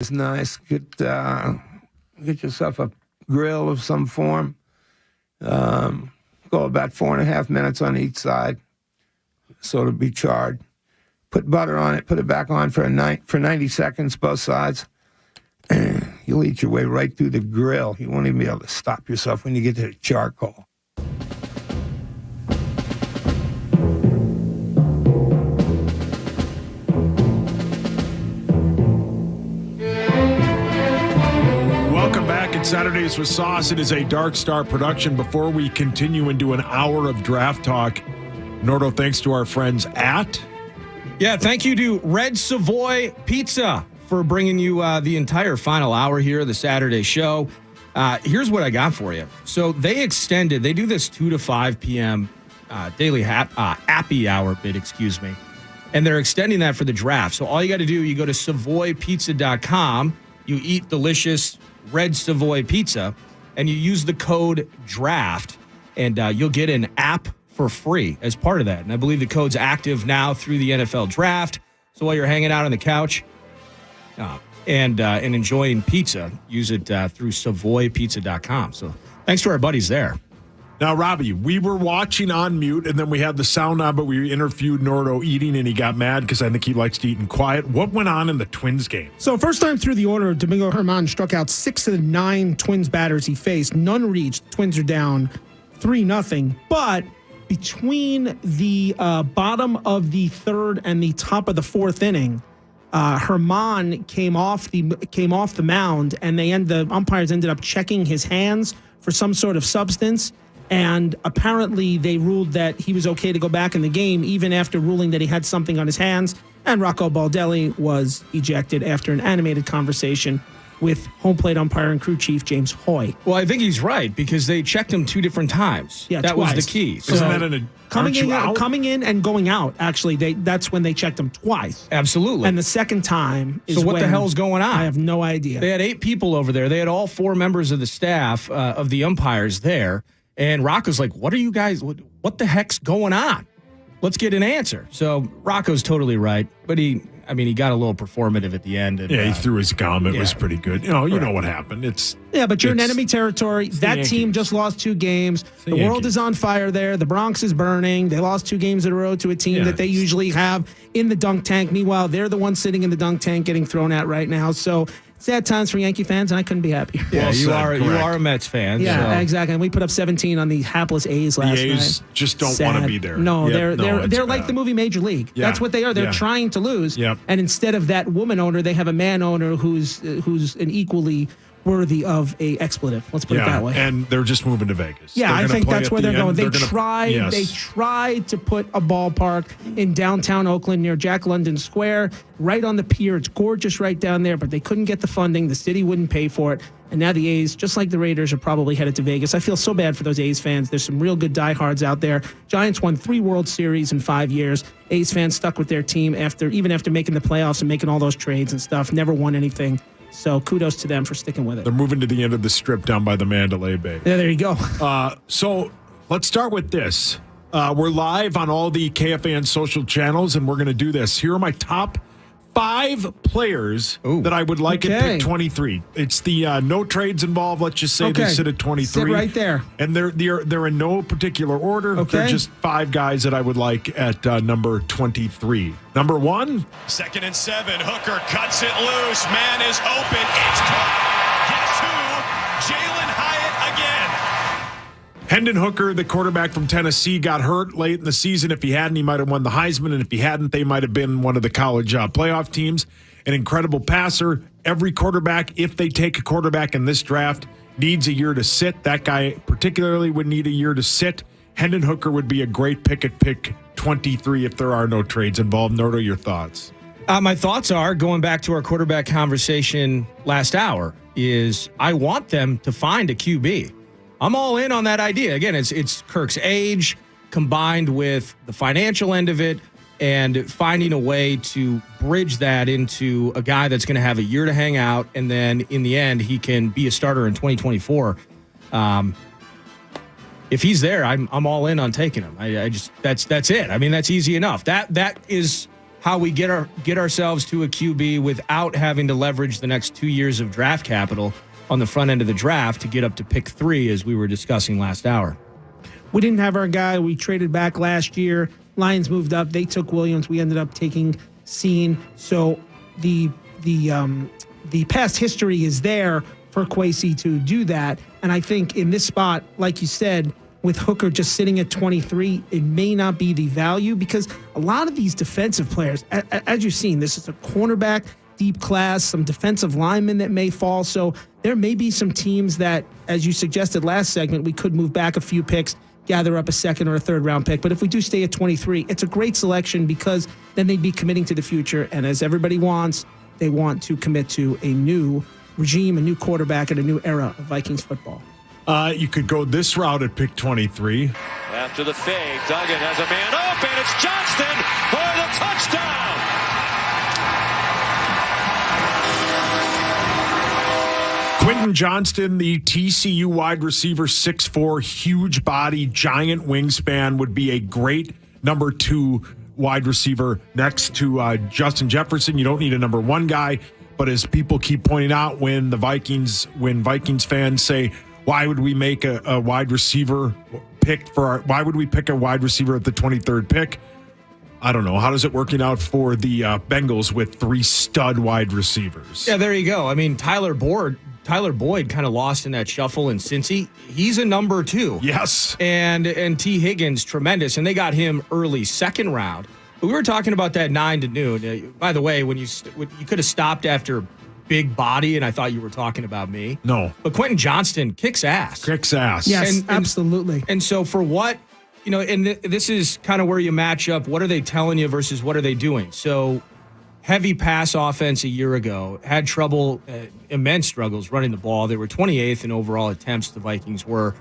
It's nice. Get yourself a grill of some form. Go about 4.5 minutes on each side, so it'll be charred. Put butter on it. Put it back on for 90 seconds, both sides. You'll eat your way right through the grill. You won't even be able to stop yourself when you get to the charcoal. Welcome back. It's Saturdays with Sauce. It is a Dark Star production. Before we continue into an hour of draft talk, Nordo, thanks to our friends at... Yeah, thank you to Red Savoy Pizza for bringing you the entire final hour here of the Saturday show. Here's what I got for you. So they do this 2 to 5 p.m. Daily happy hour bit, and they're extending that for the draft. So all you got to do, you go to savoypizza.com, you eat delicious Red Savoy Pizza, and you use the code DRAFT, and you'll get an app for free as part of that. And I believe the code's active now through the NFL draft. So while you're hanging out on the couch and enjoying pizza, use it through savoypizza.com. So thanks to our buddies there. Now, Robbie, we were watching on mute, and then we had the sound on, but we interviewed Nordo eating, and he got mad because I think he likes to eat in quiet. What went on in the Twins game? So first time through the order, Domingo Germán struck out 6 of the 9 Twins batters he faced. None reached. Twins are down 3-0. But between the bottom of the third and the top of the fourth inning, Germán came off the mound, and the umpires ended up checking his hands for some sort of substance. And apparently they ruled that he was okay to go back in the game, even after ruling that he had something on his hands. And Rocco Baldelli was ejected after an animated conversation with home plate umpire and crew chief James Hoy. Well, I think he's right, because they checked him 2 different times. Yeah, that twice. was the key. So isn't that coming in and going out? Actually, that's when they checked him twice. Absolutely. And the second time is so what the hell's going on? I have no idea. They had 8 people over there. They had all 4 members of the staff of the umpires there. And Rocco's like, what are you guys, what the heck's going on? Let's get an answer. So Rocco's totally right. But he got a little performative at the end. And, he threw his gum. It was pretty good. You know what happened. But you're in enemy territory. That team just lost 2 games. The world is on fire there. The Bronx is burning. They lost 2 games in a row to a team that they usually have in the dunk tank. Meanwhile, they're the ones sitting in the dunk tank getting thrown at right now. So sad times for Yankee fans, and I couldn't be happier. Yeah, you are a Mets fan. Yeah, so. exactly. And we put up 17 on the hapless A's last night. The A's just don't want to be there. No, they're like the movie Major League. Yeah. That's what they are. They're trying to lose. Yep. And instead of that woman owner, they have a man owner who's an equally worthy of a expletive. Let's put it that way. And they're just moving to Vegas. Yeah, I think that's where they're going. They tried to put a ballpark in downtown Oakland near Jack London Square, right on the pier. It's gorgeous right down there, but they couldn't get the funding. The city wouldn't pay for it. And now the A's, just like the Raiders, are probably headed to Vegas. I feel so bad for those A's fans. There's some real good diehards out there. Giants won 3 World Series in 5 years. A's fans stuck with their team even after making the playoffs and making all those trades and stuff. Never won anything. So kudos to them for sticking with it. They're moving to the end of the strip down by the Mandalay Bay. Yeah, there you go. So let's start with this. We're live on all the KFAN social channels, and we're going to do this. Here are my top 5 players that I would like at pick 23. It's the no trades involved. Let's just say they sit at 23. Sit right there. And they're in no particular order. Okay. They're just 5 guys that I would like at number 23. Number 1. 2nd and 7. Hooker cuts it loose. Man is open. It's caught. Guess who? Jalen Hyatt again. Hendon Hooker, the quarterback from Tennessee, got hurt late in the season. If he hadn't, he might have won the Heisman. And if he hadn't, they might have been one of the college playoff teams. An incredible passer. Every quarterback, if they take a quarterback in this draft, needs a year to sit. That guy particularly would need a year to sit. Hendon Hooker would be a great pick at pick 23 if there are no trades involved. Nordo, your thoughts? My thoughts are, going back to our quarterback conversation last hour, is I want them to find a QB. I'm all in on that idea. Again, it's Kirk's age combined with the financial end of it and finding a way to bridge that into a guy that's going to have a year to hang out, and then in the end, he can be a starter in 2024. If he's there, I'm all in on taking him. I just that's it. I mean, that's easy enough. That is how we get ourselves to a QB without having to leverage the next 2 years of draft capital on the front end of the draft to get up to pick 3, as we were discussing last hour. We didn't have our guy. We traded back last year. Lions moved up. They took Williams. We ended up taking Scene. So the past history is there for Kwesi to do that. And I think in this spot, like you said, with Hooker just sitting at 23, it may not be the value because a lot of these defensive players, as you've seen, this is a cornerback, deep class, some defensive linemen that may fall. So there may be some teams that, as you suggested last segment, we could move back a few picks, gather up a second or a third round pick. But if we do stay at 23, it's a great selection because then they'd be committing to the future. And as everybody wants, they want to commit to a new regime, a new quarterback, and a new era of Vikings football. You could go this route at pick 23. After the fake, Duggan has a man open. It's Johnston for the touchdown. Quentin Johnston, the TCU wide receiver, 6'4", huge body, giant wingspan, would be a great number 2 wide receiver next to Justin Jefferson. You don't need a number 1 guy, but as people keep pointing out, when Vikings fans say, why would we make a wide receiver pick why would we pick a wide receiver at the 23rd pick? I don't know. How is it working out for the Bengals with 3 stud wide receivers? Yeah, there you go. I mean, Tyler Boyd kind of lost in that shuffle in Cincy. He's a number 2. Yes. And T. Higgins, tremendous. And they got him early second round. But we were talking about that 9 to noon. By the way, when you could have stopped after big body, and I thought you were talking about me. No. But Quentin Johnston kicks ass. Yes, absolutely. And so for what, this is kind of where you match up. What are they telling you versus what are they doing? So heavy pass offense a year ago, had trouble, immense struggles running the ball. They were 28th in overall attempts, the Vikings were,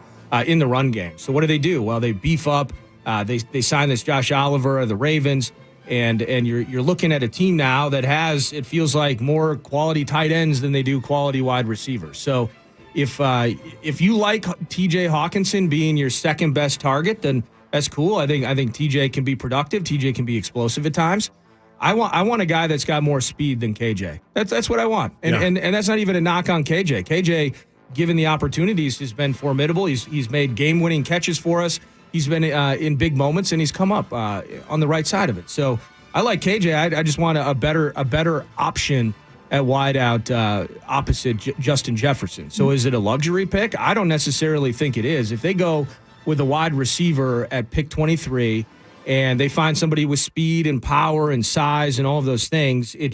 in the run game. So what do? Well, they beef up. They signed this Josh Oliver of the Ravens. And you're looking at a team now that has, it feels like, more quality tight ends than they do quality wide receivers. So if you like TJ Hawkinson being your second best target, then that's cool. I think TJ can be productive. TJ can be explosive at times. I want a guy that's got more speed than KJ. That's what I want. And that's not even a knock on KJ. KJ, given the opportunities, has been formidable. He's made game-winning catches for us. He's been in big moments, and he's come up on the right side of it. So I like KJ. I just want a better option at wideout opposite Justin Jefferson. So is it a luxury pick? I don't necessarily think it is. If they go with a wide receiver at pick 23 and they find somebody with speed and power and size and all of those things, it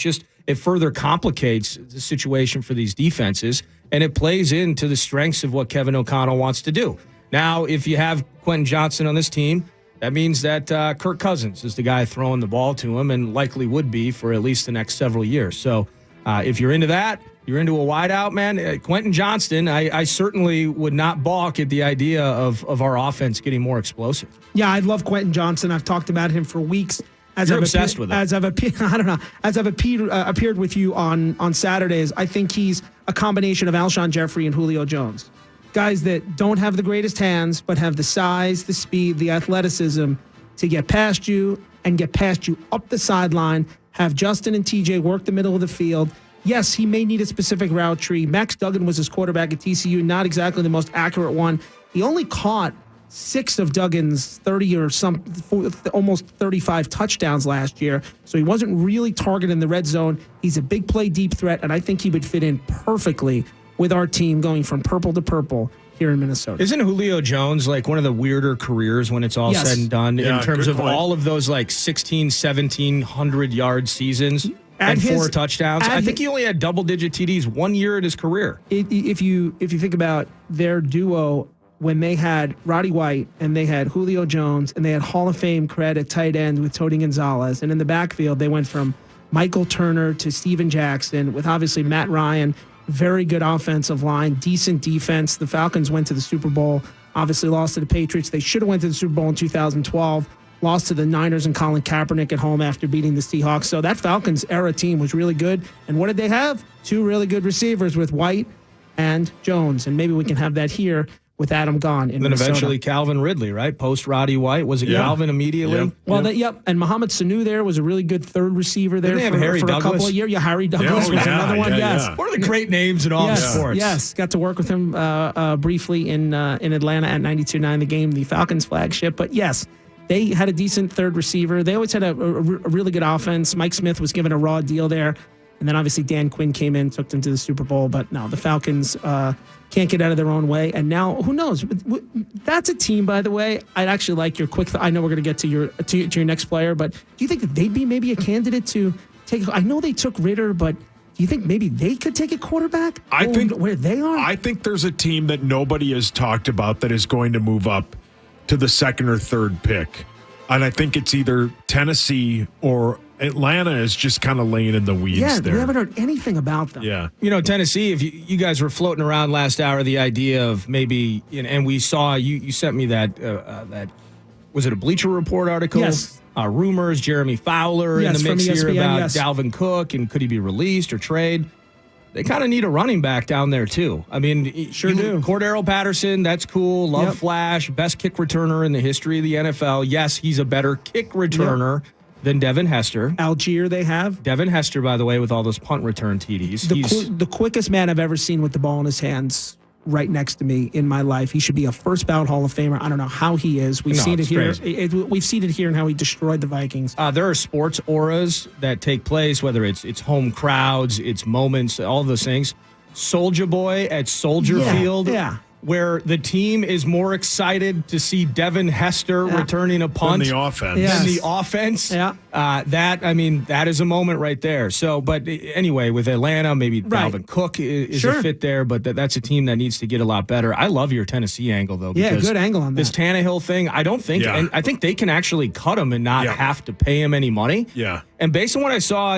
further complicates the situation for these defenses, and it plays into the strengths of what Kevin O'Connell wants to do. Now, if you have Quentin Johnston on this team, that means that Kirk Cousins is the guy throwing the ball to him and likely would be for at least the next several years. So if you're into that, you're into a wideout, man, Quentin Johnston, I certainly would not balk at the idea of our offense getting more explosive. Yeah, I love Quentin Johnston. I've talked about him for weeks. You're obsessed with him. As I've appeared with you on Saturdays, I think he's a combination of Alshon Jeffrey and Julio Jones. Guys that don't have the greatest hands, but have the size, the speed, the athleticism to get past you and get past you up the sideline, have Justin and TJ work the middle of the field. Yes, he may need a specific route tree. Max Duggan was his quarterback at TCU, not exactly the most accurate one. He only caught 6 of Duggan's 30 or almost 35 touchdowns last year, so he wasn't really targeted in the red zone. He's a big play, deep threat, and I think he would fit in perfectly with our team going from purple to purple here in Minnesota. Isn't Julio Jones like one of the weirder careers when it's all said and done in terms of all of those like 16, 1,700-yard seasons and 4 touchdowns? I think he only had double-digit TDs 1 year in his career. If you think about their duo when they had Roddy White and they had Julio Jones and they had Hall of Fame cred at tight end with Tony Gonzalez, and in the backfield they went from Michael Turner to Steven Jackson with obviously Matt Ryan. Very good offensive line, decent defense. The Falcons went to the Super Bowl, obviously lost to the Patriots. They should have went to the Super Bowl in 2012, lost to the Niners and Colin Kaepernick at home after beating the Seahawks. So that Falcons era team was really good. And what did they have? 2 really good receivers with White and Jones. And maybe we can have that here with Adam gone in And then Minnesota. eventually Calvin Ridley, right? Post Roddy White. Was it Calvin immediately? Well, and Mohamed Sanu there was a really good third receiver there Didn't they have Harry for a couple Douglas? of years. Yeah, Harry Douglas was another one. Yes. What are the great names in all sports? Yes, got to work with him briefly in Atlanta at 92.9 The Game, the Falcons flagship. But yes, they had a decent third receiver. They always had a really good offense. Mike Smith was given a raw deal there. And then obviously Dan Quinn came in, took them to the Super Bowl. But no, the Falcons can't get out of their own way. And now, who knows? That's a team, by the way. I'd actually like your quick I know we're going to get to your next player, but do you think that they'd be maybe a candidate to take? I know they took Ritter, but do you think maybe they could take a quarterback? I think where they are. I think there's a team that nobody has talked about that is going to move up to the second or third pick. And I think it's either Tennessee or Atlanta is just kind of laying in the weeds there. We haven't heard anything about them. Yeah. You know, Tennessee, if you guys were floating around last hour, the idea of maybe, and we saw, you sent me that was it a Bleacher Report article? Yes. Rumors, Jeremy Fowler in the mix from here ESPN, about yes. Dalvin Cook and could he be released or trade? They kind of need a running back down there, too. I mean, Sure do. Cordero Patterson, that's cool. Love Flash, best kick returner in the history of the NFL. Yes, he's a better kick returner than Devin Hester. Algier they have. Devin Hester, by the way, with all those punt return TDs. The quickest man I've ever seen with the ball in his hands right next to me in my life. He should be a first ballot Hall of Famer. I don't know how he is. We've seen it here. We've seen it here and how he destroyed the Vikings. There are sports auras that take place, whether it's home crowds, it's moments, all of those things. Soulja Boy at Soldier Field. Yeah. Where the team is more excited to see Devin Hester returning a punt than the offense. Than the offense. Yeah. That is a moment right there. So, but anyway, with Atlanta, maybe Dalvin Cook is a fit there, but that's a team that needs to get a lot better. I love your Tennessee angle, though. Yeah, because good angle on that. This Tannehill thing, I don't think, and I think they can actually cut him and not have to pay him any money. Yeah. And based on what I saw,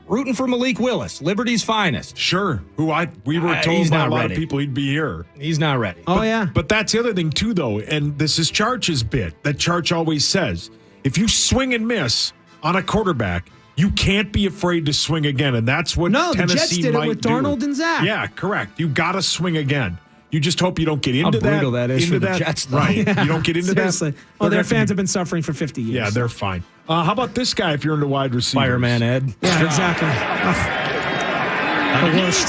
rooting for Malik Willis, Liberty's finest. Sure. We were told by a lot of people he'd be here. He's not ready. But that's the other thing, too, though, and this is Charch's bit that Charch always says. If you swing and miss on a quarterback, you can't be afraid to swing again, and that's what Tennessee the Jets did might it with do. Darnold and Zach. Yeah, correct. You got to swing again. You just hope you don't get into How brutal that is for the Jets, though. Right. You don't get into Seriously. that. Oh, their fans have been suffering for 50 years. Yeah, they're fine. How about this guy if you're into wide receivers? Fireman Ed. Yeah, exactly. The worst.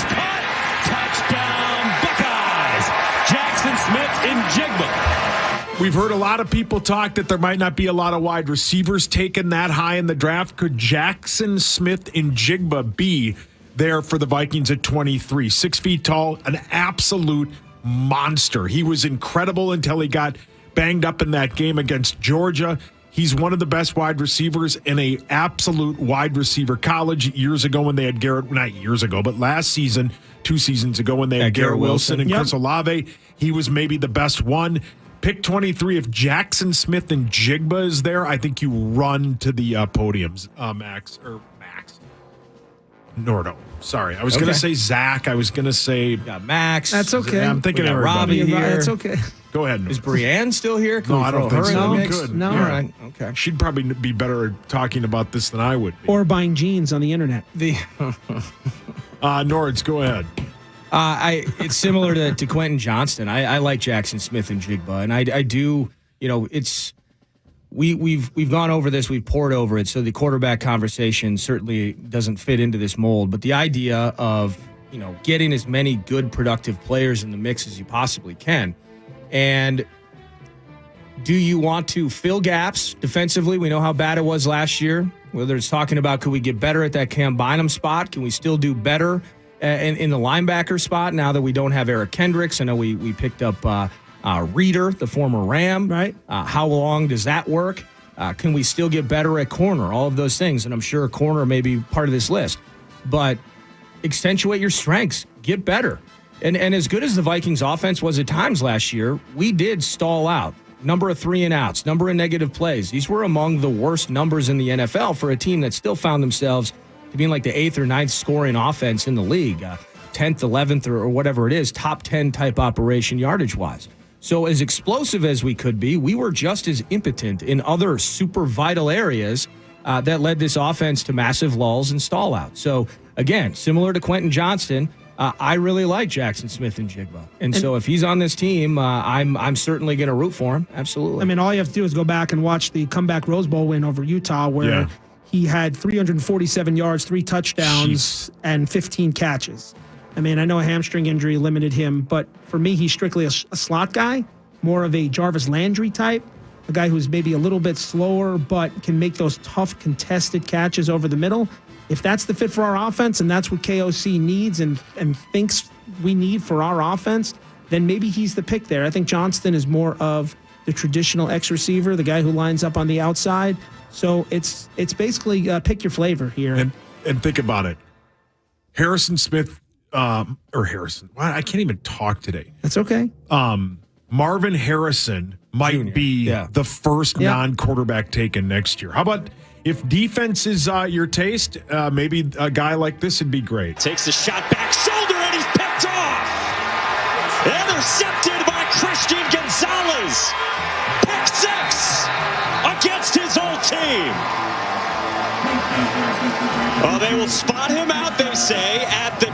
Touchdown, Buckeyes. Jackson Smith-Njigba. We've heard a lot of people talk that there might not be a lot of wide receivers taken that high in the draft. Could Jackson Smith-Njigba be there for the Vikings at 23? 6 feet tall, an absolute monster. He was incredible until he got banged up in that game against Georgia. He's one of the best wide receivers in a absolute wide receiver college. Years ago when they had not years ago, but last season, 2 seasons ago when they had Garrett Wilson and Chris Olave, he was maybe the best one. Pick 23. If Jackson Smith-Njigba is there, I think you run to the podiums, Max. Nordo. Sorry. I was going to say Zach. I was going to say Max. That's okay. Yeah, I'm thinking everybody. Robbie here. That's okay. Go ahead. Is Brienne still here? Can No, we I don't throw think her so. in the mix? Good. No. All right. Okay. She'd probably be better at talking about this than I would be. Or buying jeans on the internet. Nords, go ahead. It's similar to Quentin Johnston. I like Jackson Smith-Njigba, and I do. It's we've gone over this, we've poured over it. So the quarterback conversation certainly doesn't fit into this mold. But the idea of getting as many good, productive players in the mix as you possibly can, and do you want to fill gaps defensively? We know how bad it was last year. Whether it's talking about could we get better at that Cam Bynum spot? Can we still do better in the linebacker spot now that we don't have Eric Kendricks? I know we picked up Reeder, the former Ram. Right. How long does that work? Can we still get better at corner? All of those things. And I'm sure corner may be part of this list. But accentuate your strengths. Get better. And as good as the Vikings offense was at times last year, we did stall out. Number of 3-and-outs, number of negative plays. These were among the worst numbers in the NFL for a team that still found themselves to being like the 8th or 9th scoring offense in the league. 10th, 11th, or whatever it is, top 10 type operation yardage-wise. So as explosive as we could be, we were just as impotent in other super vital areas that led this offense to massive lulls and stall out. So again, similar to Quentin Johnston, I really like Jackson Smith-Njigba. And so if he's on this team, I'm certainly going to root for him. Absolutely. I mean, all you have to do is go back and watch the comeback Rose Bowl win over Utah where he had 347 yards, 3 touchdowns, and 15 catches. I mean, I know a hamstring injury limited him, but for me, he's strictly a slot guy, more of a Jarvis Landry type, a guy who's maybe a little bit slower but can make those tough contested catches over the middle. If that's the fit for our offense and that's what KOC needs and thinks we need for our offense, then maybe he's the pick there. I think Johnston is more of the traditional X receiver, the guy who lines up on the outside. So it's basically pick your flavor here. And think about it. Harrison Smith, Harrison. I can't even talk today. That's okay. Marvin Harrison might be the first non-quarterback taken next year. How about if defense is your taste, maybe a guy like this would be great. Takes the shot back shoulder and he's picked off. Intercepted by Christian Gonzalez. Pick 6 against his old team. Well, they will spot him out, they say, at the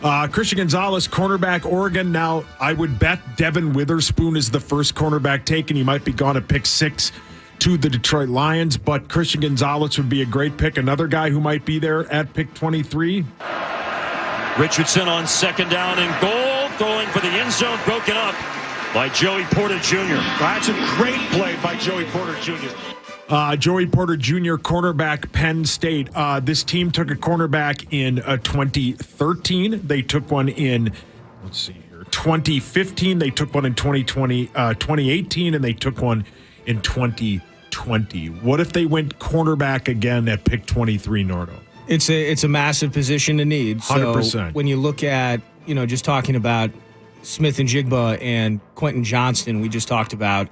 2. Christian Gonzalez, cornerback, Oregon. Now, I would bet Devin Witherspoon is the first cornerback taken. He might be gone at pick 6 to the Detroit Lions, but Christian Gonzalez would be a great pick. Another guy who might be there at pick 23. Richardson on 2nd down and goal, throwing for the end zone, broken up by Joey Porter Jr. That's a great play by Joey Porter Jr. Joey Porter Jr., cornerback, Penn State. This team took a cornerback in 2013. They took one in, 2015. They took one in 2018, and they took one in 2020. What if they went cornerback again at pick 23, Nordo? It's a massive position to need. 100%. So when you look at, just talking about Smith-Njigba and Quentin Johnston, we just talked about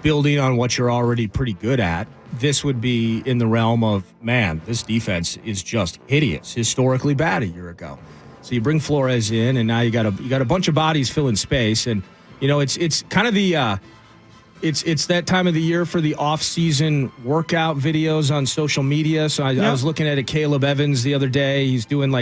building on what you're already pretty good at. This would be in the realm of, man, this defense is just hideous, historically bad a year ago. So you bring Flores in, and now you got a bunch of bodies filling space, and it's kind of the it's that time of the year for the off-season workout videos on social media. So I was looking at Caleb Evans the other day. He's doing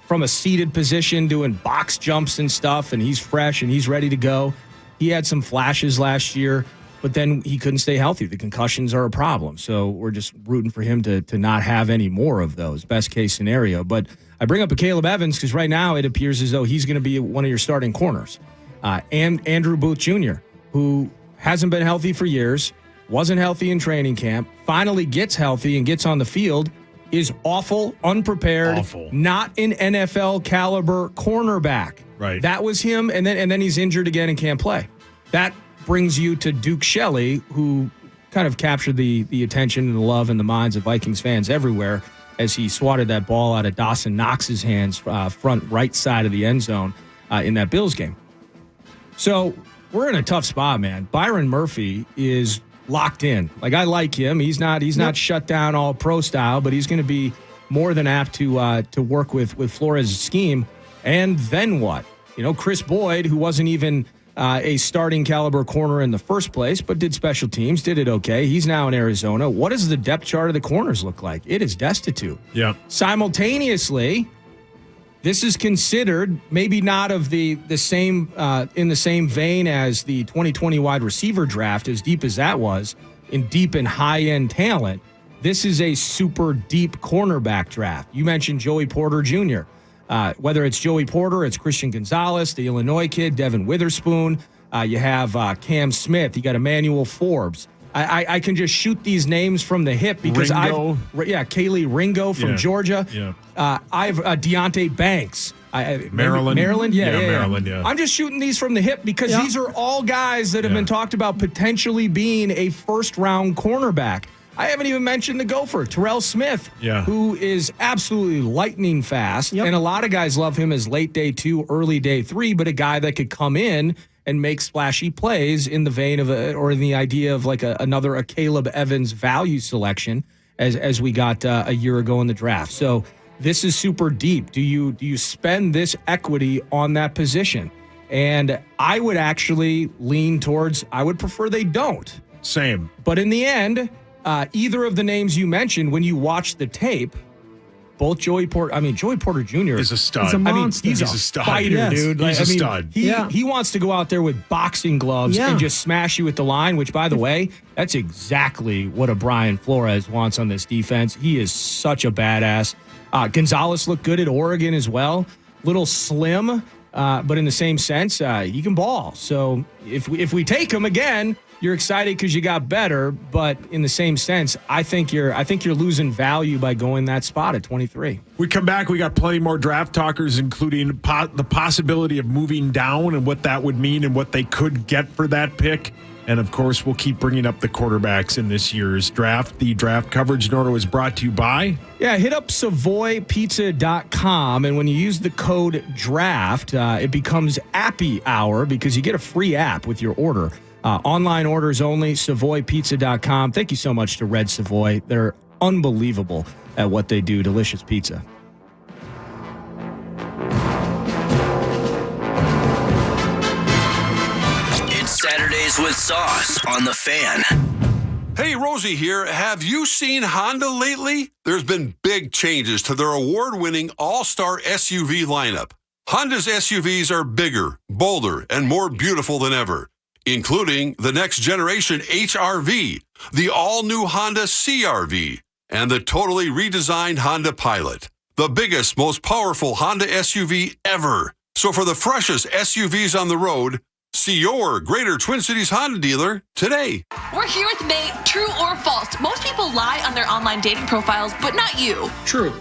from a seated position, doing box jumps and stuff, and he's fresh and he's ready to go. He had some flashes last year, but then he couldn't stay healthy. The concussions are a problem. So we're just rooting for him to not have any more of those, best case scenario. But I bring up Caleb Evans because right now it appears as though he's going to be one of your starting corners. And Andrew Booth Jr., who hasn't been healthy for years, wasn't healthy in training camp, finally gets healthy and gets on the field, is awful, unprepared, not an NFL caliber cornerback. Right. That was him, and then he's injured again and can't play. That brings you to Duke Shelley, who kind of captured the attention and the love and the minds of Vikings fans everywhere as he swatted that ball out of Dawson Knox's hands, front right side of the end zone in that Bills game. So we're in a tough spot, man. Byron Murphy is locked in. I like him. He's not shut down all pro style, but he's going to be more than apt to work with Flores' scheme. And then what? Chris Boyd, who wasn't even a starting caliber corner in the first place, but did special teams, did it okay. He's now in Arizona. What does the depth chart of the corners look like? It is destitute. Yeah. Simultaneously, this is considered maybe not of the same in the same vein as the 2020 wide receiver draft, as deep as that was, in deep and high-end talent. This is a super deep cornerback draft. You mentioned Joey Porter Jr., whether it's Joey Porter, it's Christian Gonzalez, the Illinois kid, Devin Witherspoon. You have Cam Smith. You got Emmanuel Forbes. I can just shoot these names from the hip because Kaylee Ringo from Georgia. Yeah. I've Deontay Banks. Maryland. Maryland, Maryland. I'm just shooting these from the hip because these are all guys that have been talked about potentially being a first-round cornerback. I haven't even mentioned the Gopher, Terrell Smith, who is absolutely lightning fast. Yep. And a lot of guys love him as late day 2, early day 3, but a guy that could come in and make splashy plays in the vein of in the idea of another Caleb Evans value selection as we got a year ago in the draft. So this is super deep. Do you spend this equity on that position? And I would actually lean towards, I would prefer they don't. Same. But in the end, either of the names you mentioned, when you watch the tape, both Joey Porter Jr. is a stud. He's a monster. He's a stud. fighter, Yes. dude. He's a stud. He wants to go out there with boxing gloves and just smash you at the line, which, by the way, that's exactly what a Brian Flores wants on this defense. He is such a badass. Gonzalez looked good at Oregon as well. Little slim, but in the same sense, he can ball. So if we take him again, you're excited because you got better. But in the same sense, I think you're losing value by going that spot at 23. We come back. We got plenty more draft talkers, including the possibility of moving down and what that would mean and what they could get for that pick. And, of course, we'll keep bringing up the quarterbacks in this year's draft. The draft coverage, Nordo, is brought to you by... Yeah, hit up SavoyPizza.com, and when you use the code DRAFT, it becomes Appy Hour because you get a free app with your order. Online orders only, SavoyPizza.com. Thank you so much to Red Savoy. They're unbelievable at what they do. Delicious pizza. Saturdays with Sauce on the Fan. Hey, Rosie here. Have you seen Honda lately? There's been big changes to their award-winning all-star SUV lineup. Honda's SUVs are bigger, bolder, and more beautiful than ever, including the next generation HR-V, the all-new Honda CR-V, and the totally redesigned Honda Pilot, the biggest, most powerful Honda SUV ever. So for the freshest SUVs on the road, see your Greater Twin Cities Honda dealer today. We're here with Nate. True or false? Most people lie on their online dating profiles, but not you. True.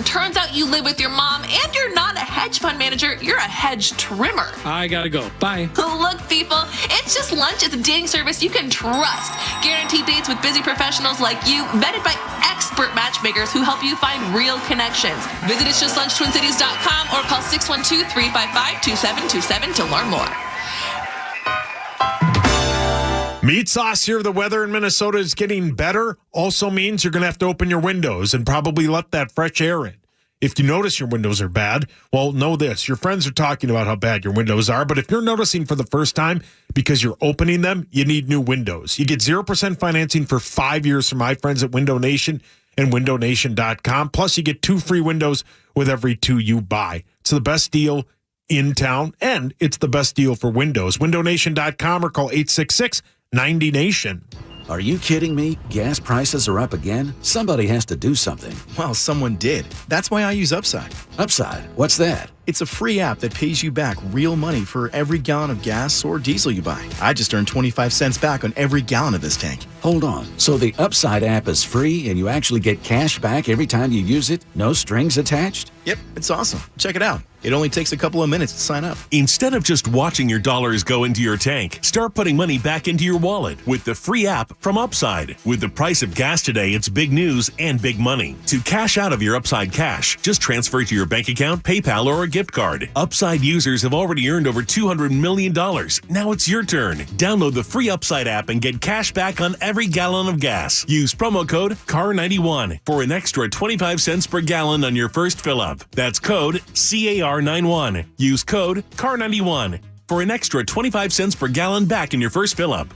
Turns out you live with your mom and you're not a hedge fund manager. You're a hedge trimmer. I gotta go. Bye. Look, people, it's just lunch at the dating service you can trust. Guaranteed dates with busy professionals like you, vetted by expert matchmakers who help you find real connections. Visit it'sjustlunchtwincities.com or call 612-355-2727 to learn more. Meatsauce here. The weather in Minnesota is getting better. Also means you're going to have to open your windows and probably let that fresh air in. If you notice your windows are bad, well, know this. Your friends are talking about how bad your windows are, but if you're noticing for the first time because you're opening them, you need new windows. You get 0% financing for 5 years from my friends at Window Nation and windownation.com. Plus, you get 2 free windows with every 2 you buy. It's the best deal in town, and it's the best deal for windows. windownation.com or call 866-90Nation. Are you kidding me? Gas prices are up again? Somebody has to do something. Well, someone did. That's why I use Upside. Upside? What's that? It's a free app that pays you back real money for every gallon of gas or diesel you buy. I just earned 25 cents back on every gallon of this tank. Hold on. So the Upside app is free and you actually get cash back every time you use it? No strings attached? Yep, it's awesome. Check it out. It only takes a couple of minutes to sign up. Instead of just watching your dollars go into your tank, start putting money back into your wallet with the free app from Upside. With the price of gas today, it's big news and big money. To cash out of your Upside cash, just transfer it to your bank account, PayPal, or a gift card. Upside users have already earned over $200 million. Now it's your turn. Download the free Upside app and get cash back on every gallon of gas. Use promo code CAR91 for an extra 25 cents per gallon on your first fill-up. That's code CAR91. Use code CAR91 for an extra 25 cents per gallon back in your first fill-up.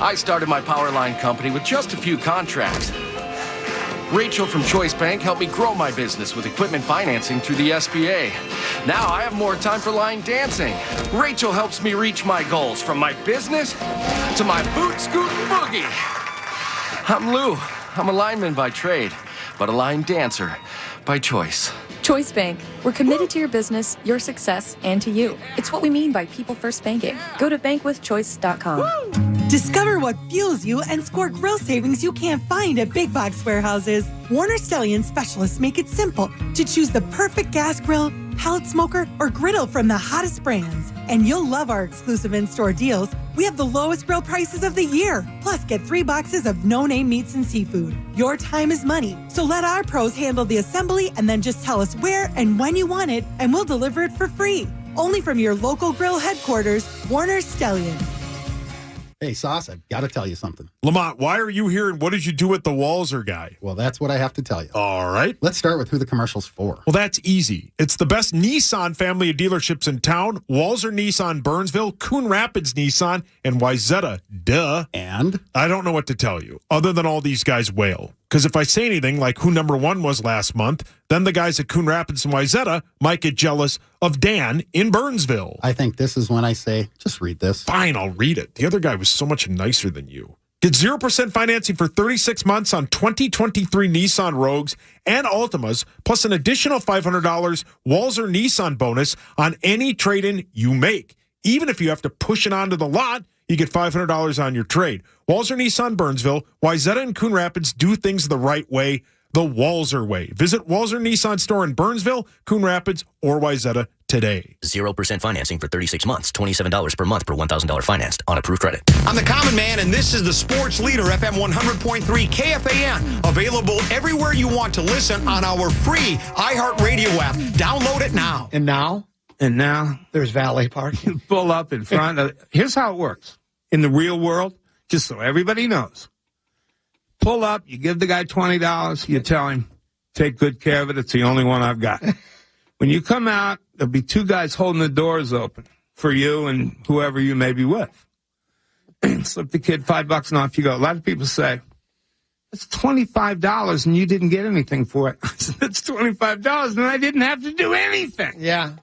I started my power line company with just a few contracts. Rachel from Choice Bank helped me grow my business with equipment financing through the SBA. Now I have more time for line dancing. Rachel helps me reach my goals, from my business to my boot scoot boogie. I'm Lou. I'm a lineman by trade, but a line dancer by choice. Choice Bank. We're committed to your business, your success, and to you. It's what we mean by people first banking. Go to bankwithchoice.com. Discover what fuels you and score grill savings you can't find at big box warehouses. Warner Stellian specialists make it simple to choose the perfect gas grill, pellet smoker, or griddle from the hottest brands. And you'll love our exclusive in-store deals. We have the lowest grill prices of the year. Plus, get 3 boxes of no-name meats and seafood. Your time is money, so let our pros handle the assembly and then just tell us where and when you want it, and we'll deliver it for free. Only from your local grill headquarters, Warner Stellian. Hey, Sauce, I've got to tell you something. Lamont, why are you here and what did you do with the Walzer guy? Well, that's what I have to tell you. All right. Let's start with who the commercial's for. Well, that's easy. It's the best Nissan family of dealerships in town. Walzer Nissan Burnsville, Coon Rapids Nissan, and Wayzata. Duh. And? I don't know what to tell you, other than all these guys wail. Because if I say anything like who number one was last month, then the guys at Coon Rapids and Wayzata might get jealous of Dan in Burnsville. I think this is when I say, just read this. Fine, I'll read it. The other guy was so much nicer than you. Get 0% financing for 36 months on 2023 Nissan Rogues and Altimas, plus an additional $500 Walzer Nissan bonus on any trade-in you make. Even if you have to push it onto the lot, you get $500 on your trade. Walzer Nissan Burnsville, Wayzata and Coon Rapids do things the right way, the Walzer way. Visit Walzer Nissan store in Burnsville, Coon Rapids, or Wayzata today. 0% financing for 36 months, $27 per month per $1,000 financed on approved credit. I'm the Common Man, and this is the Sports Leader, FM 100.3 KFAN. Available everywhere you want to listen on our free iHeartRadio app. Download it now. And now There's valet parking. you pull up in front of. Here's how it works in the real world, just so everybody knows. Pull up, you give the guy $20, you tell him, take good care of it. It's the only one I've got. When you come out, there'll be two guys holding the doors open for you and whoever you may be with. Slip the kid $5 and off you go. A lot of people say, it's $25 and you didn't get anything for it. I said, that's $25 and I didn't have to do anything. Yeah.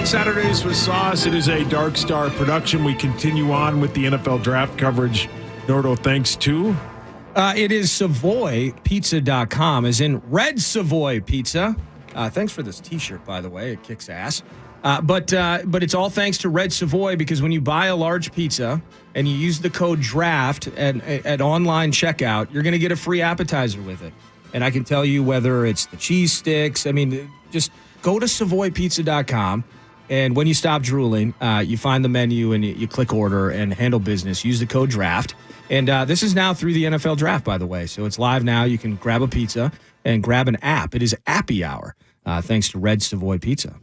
Saturdays with Sauce. It is a Dark Star production. We continue on with the NFL draft coverage. Nordo, thanks to? It is SavoyPizza.com, as in Red Savoy Pizza. Thanks for this T-shirt, by the way. It kicks ass. But it's all thanks to Red Savoy, because when you buy a large pizza and you use the code DRAFT at online checkout, you're going to get a free appetizer with it. And I can tell you whether it's the cheese sticks. I mean, just go to SavoyPizza.com. And when you stop drooling, you find the menu and you click order and handle business. Use the code DRAFT. And this is now through the NFL draft, by the way. So it's live now. You can grab a pizza and grab an app. It is Appy Hour, thanks to Red Savoy Pizza.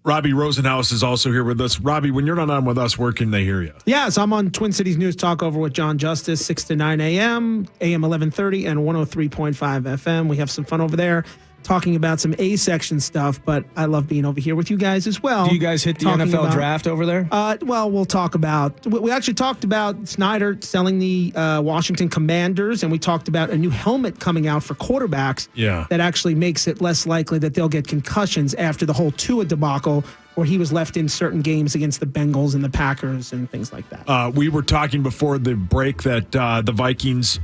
Robbie Rosenhaus is also here with us. Robbie, when you're not on with us, where can they hear you? Yes, I'm on Twin Cities News Talk Over with John Justice, 6 to 9 a.m., AM 1130, and 103.5 FM. We have some fun over there, talking about some A-section stuff, but I love being over here with you guys as well. Do you guys hit the NFL draft over there? Well, we'll talk about, we actually talked about Snyder selling the Washington Commanders, and we talked about a new helmet coming out for quarterbacks that actually makes it less likely that they'll get concussions after the whole Tua debacle, where he was left in certain games against the Bengals and the Packers and things like that. We were talking before the break that the Vikings,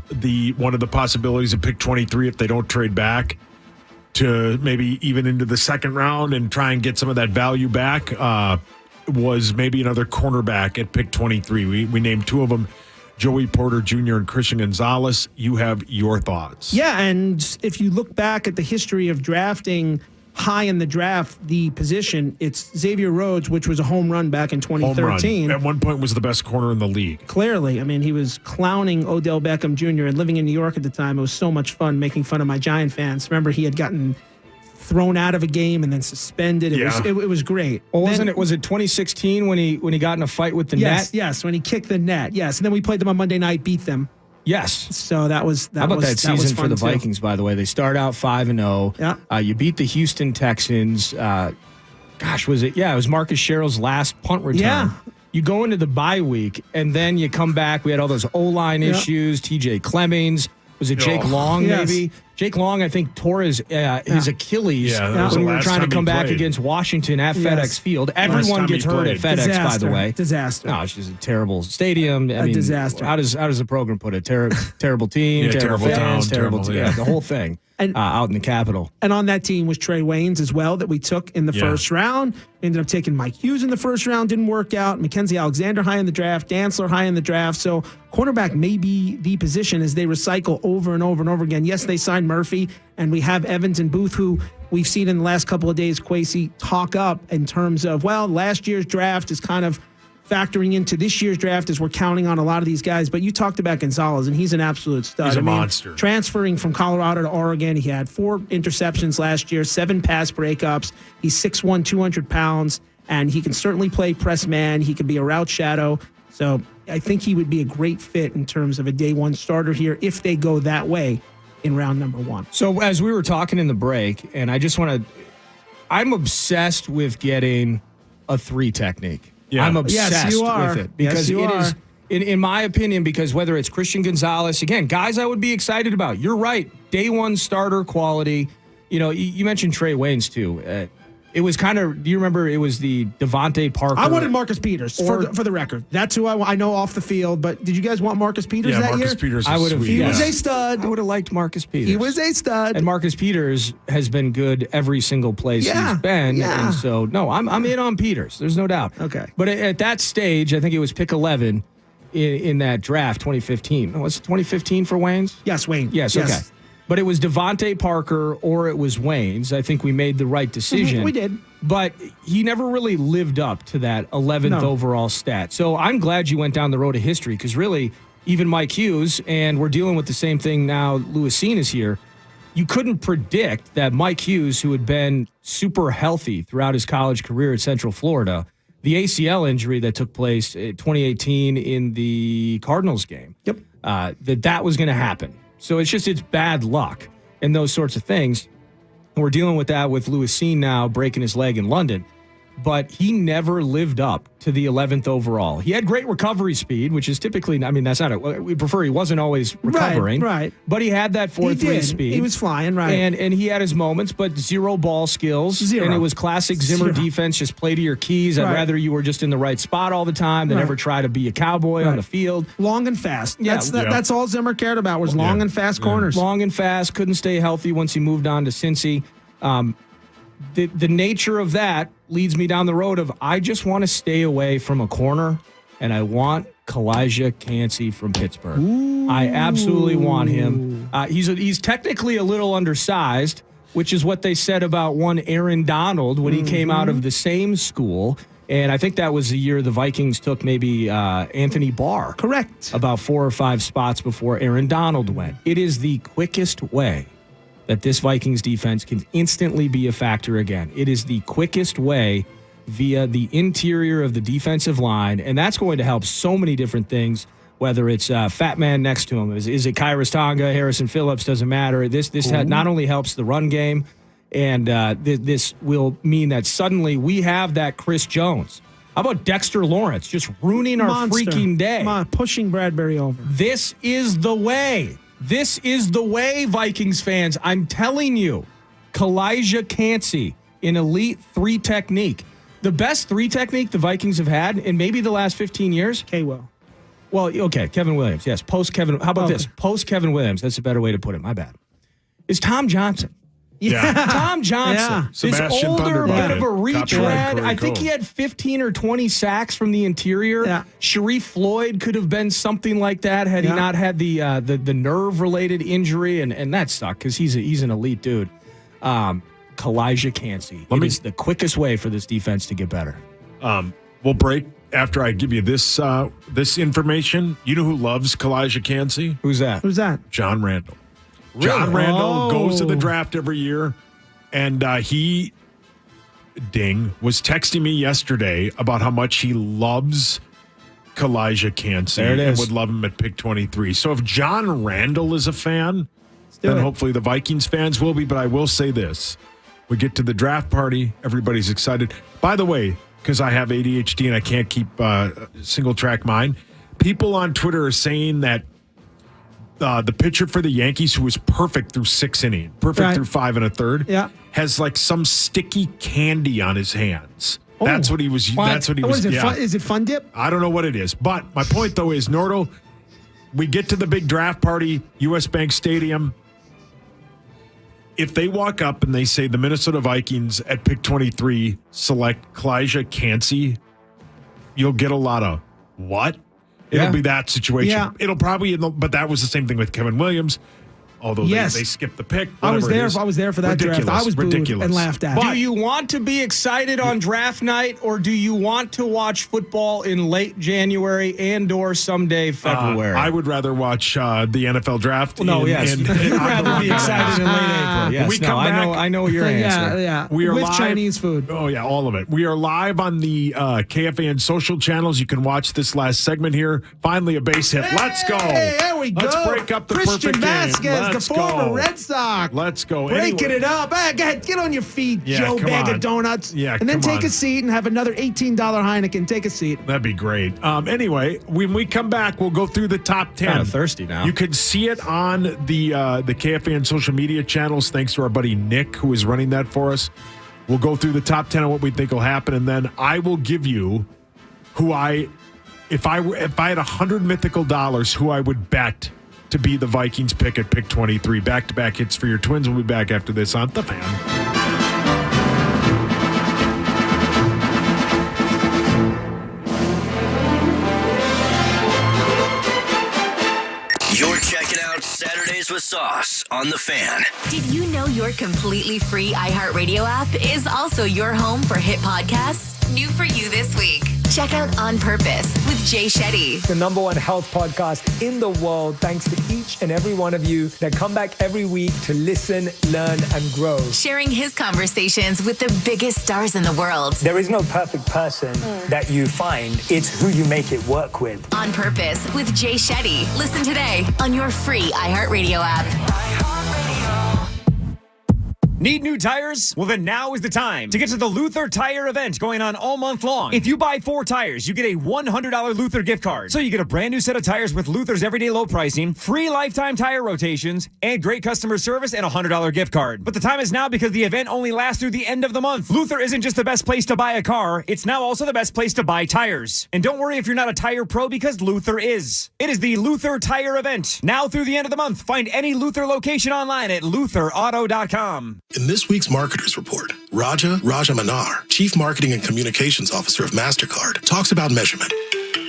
one of the possibilities of pick 23, if they don't trade back to maybe even into the second round and try and get some of that value back, was maybe another cornerback at pick 23. We named two of them, Joey Porter Jr. and Christian Gonzalez. You have your thoughts. Yeah, and if you look back at the history of drafting high in the draft, the position, it's Xavier Rhodes, which was a home run back in 2013. At one point was the best corner in the league. Clearly. I mean, he was clowning Odell Beckham Jr. and living in New York at the time. It was so much fun making fun of my Giant fans. Remember, he had gotten thrown out of a game and then suspended. It was great. Well, was it 2016 when he got in a fight with the net? Yes, when he kicked the net. Yes, and then we played them on Monday night, beat them. Yes. So that was How about that season for the Vikings, by the way? They start out 5-0. Yeah. You beat the Houston Texans. Was it? Yeah, it was Marcus Sherrill's last punt return. Yeah. You go into the bye week, and then you come back. We had all those O-line issues, TJ Clemmings. Was it Jake Long, Yes. maybe? Jake Long, I think, tore his Achilles when we were trying to come back against Washington at FedEx Field. Everyone gets hurt at FedEx, by the way. Disaster. No, it's just a terrible stadium. I mean, disaster. How does the program put it? Terrible team, terrible fans, terrible team. Yeah, the whole thing out in the Capitol. And on that team was Trey Waynes as well that we took in the first round. We ended up taking Mike Hughes in the first round. Didn't work out. Mackenzie Alexander high in the draft. Dantzler high in the draft. So cornerback may be the position as they recycle over and over and over again. Yes, they signed Murphy, and we have Evans and Booth, who we've seen in the last couple of days, Kwesi, talk up in terms of, well, last year's draft is kind of factoring into this year's draft as we're counting on a lot of these guys. But you talked about Gonzalez, and he's an absolute stud. He's a monster. Transferring from Colorado to Oregon, he had 4 interceptions last year, 7 pass breakups. He's 6'1", 200 pounds, and he can certainly play press man. He could be a route shadow. So I think he would be a great fit in terms of a day one starter here if they go that way in round number 1. So as we were talking in the break, and I just want to, I'm obsessed with getting a 3 technique. Yeah. I'm obsessed you are. with it because Yes, you it are. is, in my opinion, because whether it's Christian Gonzalez, again, guys I would be excited about. You're right. Day one starter quality. You know, you mentioned Trey Waynes too. It was kind of, do you remember it was the Devontae Parker? I wanted Marcus Peters for the record. That's who I know off the field. But did you guys want Marcus Peters that Marcus year? Peters I would have. He was a stud. I would have liked Marcus Peters. He was a stud. And Marcus Peters has been good every single place he's been. Yeah. And so, no, I'm in on Peters. There's no doubt. Okay. But at that stage, I think it was pick 11 in that draft, 2015. Oh, was it 2015 for Waynes? Yes, Wayne. Yes, okay. But it was Devontae Parker or it was Waynes. I think we made the right decision. We did. But he never really lived up to that 11th overall stat. So I'm glad you went down the road of history because really, even Mike Hughes, and we're dealing with the same thing now, Lewisine is here, you couldn't predict that Mike Hughes, who had been super healthy throughout his college career at Central Florida, the ACL injury that took place in 2018 in the Cardinals game, that was going to happen. So it's bad luck and those sorts of things. And we're dealing with that with Lewisine now breaking his leg in London. But he never lived up to the 11th overall. He had great recovery speed, which is typically, I mean, that's not it. We prefer he wasn't always recovering. Right. But he had that 4.3 speed. He was flying, right. And he had his moments, but 0 ball skills. And it was classic Zimmer defense, just play to your keys. I'd rather you were just in the right spot all the time than ever try to be a cowboy on the field. Long and fast. Yeah. That's all Zimmer cared about was long and fast corners. Long and fast, couldn't stay healthy once he moved on to Cincy. The nature of that leads me down the road of I just want to stay away from a corner, and I want Kalijah Kancey from Pittsburgh. Ooh. I absolutely want him. He's technically a little undersized, which is what they said about one Aaron Donald when he came out of the same school. And I think that was the year the Vikings took maybe Anthony Barr. Correct. About 4 or 5 spots before Aaron Donald went. It is the quickest way that this Vikings defense can instantly be a factor again. It is the quickest way via the interior of the defensive line, and that's going to help so many different things, whether it's fat man next to him. Is it Kyrus Tonga, Harrison Phillips, doesn't matter. This not only helps the run game, and this will mean that suddenly we have that Chris Jones. How about Dexter Lawrence just ruining our freaking day? Come on, pushing Bradbury over. This is the way. This is the way, Vikings fans. I'm telling you, Kalijah Kancey in elite 3 technique. The best 3 technique the Vikings have had in maybe the last 15 years. K-Will. Well, okay, Kevin Williams. Yes, post-Kevin. How about this? Post-Kevin Williams. That's a better way to put it. My bad. Is Tom Johnson. Yeah. Tom Johnson. This older bit of a retread. I think he had 15 or 20 sacks from the interior. Yeah. Sharif Floyd could have been something like that had he not had the nerve-related injury, and that sucked because he's an elite dude. Kalijah Kancey. It is the quickest way for this defense to get better. We'll break after I give you this information. You know who loves Kalijah Kancey? Who's that? John Randall. Really? John Randall goes to the draft every year, and he, was texting me yesterday about how much he loves Kalijah Kancey and would love him at pick 23. So if John Randall is a fan, then hopefully the Vikings fans will be. But I will say this. We get to the draft party. Everybody's excited. By the way, because I have ADHD and I can't keep single track mind, people on Twitter are saying that the pitcher for the Yankees, who was perfect through 6 innings, perfect through 5 1/3, has like some sticky candy on his hands. That's what he was. That's what he was. Is it Fun Dip? I don't know what it is. But my point, though, is, Nordo, we get to the big draft party, U.S. Bank Stadium. If they walk up and they say the Minnesota Vikings at pick 23 select Kalijah Kancey, you'll get a lot of what? It'll be that situation. Yeah. It'll probably, but that was the same thing with Kevin Williams. Although they skipped the pick. I was there for that draft. I was booed and laughed at. Do you want to be excited on draft night, or do you want to watch football in late January and/or someday February? I would rather watch the NFL draft. You'd rather be excited in late April. Yes, I know your answer. Yeah. We are with live. Chinese food. Oh yeah, all of it. We are live on the KFAN social channels. You can watch this last segment here. Finally, a base hit. Let's go. There we go. Let's break up the Christian perfect Vasquez, game. the former Red Sox. Let's go. Breaking it up. Go ahead, get on your feet, Joe Bag of Donuts. Yeah, and then take a seat and have another $18 Heineken. Take a seat. That'd be great. Anyway, when we come back, we'll go through the top 10. Kind of thirsty now. You can see it on the KFAN social media channels. Thanks to our buddy Nick, who is running that for us. We'll go through the top 10 and what we think will happen, and then I will give you if I had $100 mythical dollars, who I would bet to be the Vikings pick at pick 23. Back-to-back hits for your Twins. We'll be back after this on The Fan. You're checking out Saturdays with Sauce on The Fan. Did you know your completely free iHeartRadio app is also your home for hit podcasts? New for you this week. Check out On Purpose with Jay Shetty. The #1 health podcast in the world, thanks to each and every one of you that come back every week to listen, learn, and grow. Sharing his conversations with the biggest stars in the world. There is no perfect person that you find. It's who you make it work with. On Purpose with Jay Shetty. Listen today on your free iHeartRadio app. Need new tires? Well, then now is the time to get to the Luther Tire event going on all month long. If you buy 4 tires, you get a $100 Luther gift card. So you get a brand new set of tires with Luther's everyday low pricing, free lifetime tire rotations, and great customer service and a $100 gift card. But the time is now because the event only lasts through the end of the month. Luther isn't just the best place to buy a car, it's now also the best place to buy tires. And don't worry if you're not a tire pro, because Luther is. It is the Luther Tire event. Now through the end of the month, find any Luther location online at lutherauto.com. In this week's Marketers Report, Raja Manar, Chief Marketing and Communications Officer of MasterCard, talks about measurement.